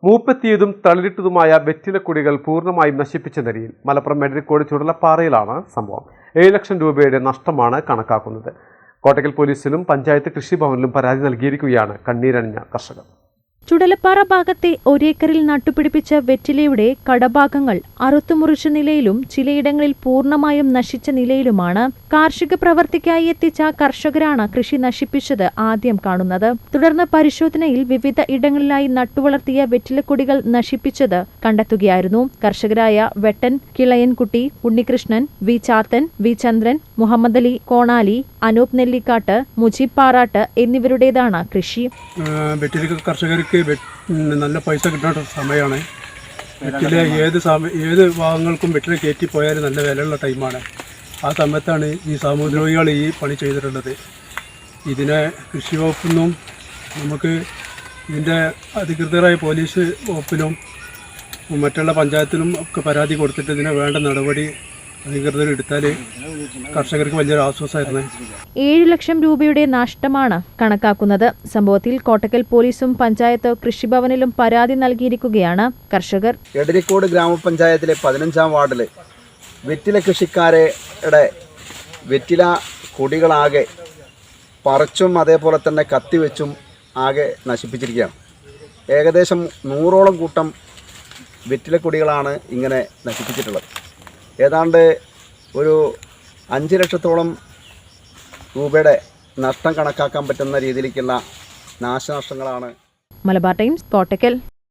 മൂപ്പെത്തിയതും തളിരിട്ടതുമായ വെറ്റിലക്കൊടികൾ പൂർണ്ണമായും നശിപ്പിച്ച നിലയിൽ മലപ്പുറം മെഡിക്കോട് ചുടലപ്പാറയിലാണ് സംഭവം. 7 ലക്ഷം രൂപയുടെ നഷ്ടമാണ് കണക്കാക്കുന്നത്. കോട്ടക്കൽ പോലീസിലും പഞ്ചായത്ത് കൃഷിഭവനിലും പരാതി നൽകിയിരിക്കുകയാണ് കണ്ണീരണിഞ്ഞ കർഷകർ. ചുടലപ്പാറ ഭാഗത്തെ ഒരേക്കറിൽ നട്ടുപിടിപ്പിച്ച വെറ്റിലയുടെ കടഭാഗങ്ങൾ അറുത്തുമുറിച്ച നിലയിലും ചിലയിടങ്ങളിൽ പൂർണ്ണമായും നശിച്ച നിലയിലുമാണ്. കാർഷിക പ്രവർത്തിക്കായി എത്തിച്ച കർഷകരാണ് കൃഷി നശിപ്പിച്ചത് ആദ്യം കാണുന്നത്. തുടർന്ന് പരിശോധനയിൽ വിവിധ ഇടങ്ങളിലായി നട്ടുവളർത്തിയ വെറ്റിലക്കൊടികൾ നശിപ്പിച്ചത് കണ്ടെത്തുകയായിരുന്നു. കർഷകരായ വെട്ടൻ കിളയൻകുട്ടി, ഉണ്ണികൃഷ്ണൻ, വി ചാത്തൻ, വി ചന്ദ്രൻ, മുഹമ്മദ് അലി കോണാലി, അനൂപ് നെല്ലിക്കാട്ട്, മുജീബ് പാറാട്ട് എന്നിവരുടേതാണ് കൃഷി. കർഷകർക്ക് നല്ല പൈസ കിട്ടുന്ന സമയമാണ്. വെറ്റില ഏത് ഭാഗങ്ങൾക്കും വെറ്റില കയറ്റിപ്പോയാൽ നല്ല വിലയുള്ള ടൈമാണ്. ആ സമയത്താണ് ഈ സാമൂഹ്യദ്രോഹികൾ ഈ പണി ചെയ്തിട്ടുള്ളത്. ഇതിനെ കൃഷി വകുപ്പിൽ നിന്നും നമുക്ക് ഇതിൻ്റെ അധികൃതരായ പോലീസ് വകുപ്പിലും മറ്റുള്ള പഞ്ചായത്തിലും ഒക്കെ പരാതി കൊടുത്തിട്ട് ഇതിനെ വേണ്ട നടപടി അധികൃതർ എടുത്താൽ കർഷകർക്ക് വലിയൊരു ആശ്വാസമായിരുന്നു. 7 ലക്ഷം രൂപയുടെ നഷ്ടമാണ് കണക്കാക്കുന്നത്. സംഭവത്തിൽ കോട്ടക്കൽ പോലീസും പഞ്ചായത്ത് കൃഷിഭവനിലും പരാതി നൽകിയിരിക്കുകയാണ് കർഷകർ. എടരിക്കോട് ഗ്രാമപഞ്ചായത്തിലെ 15-ാം വാർഡില് വെറ്റില കൃഷിക്കാരുടെ വെറ്റില കൊടികളാകെ പറിച്ചും അതേപോലെ തന്നെ കത്തിവെച്ചും ആകെ നശിപ്പിച്ചിരിക്കുകയാണ്. ഏകദേശം 100ഓളം കൂട്ടം വെറ്റില കൊടികളാണ് ഇങ്ങനെ നശിപ്പിച്ചിട്ടുള്ളത്. ഏതാണ്ട് ഒരു 5 ലക്ഷത്തോളം രൂപയുടെ നഷ്ടം കണക്കാക്കാൻ പറ്റുന്ന രീതിയിലേക്കുള്ള നാശനഷ്ടങ്ങളാണ്. മലബാർ ടൈംസ്, കോട്ടക്കൽ.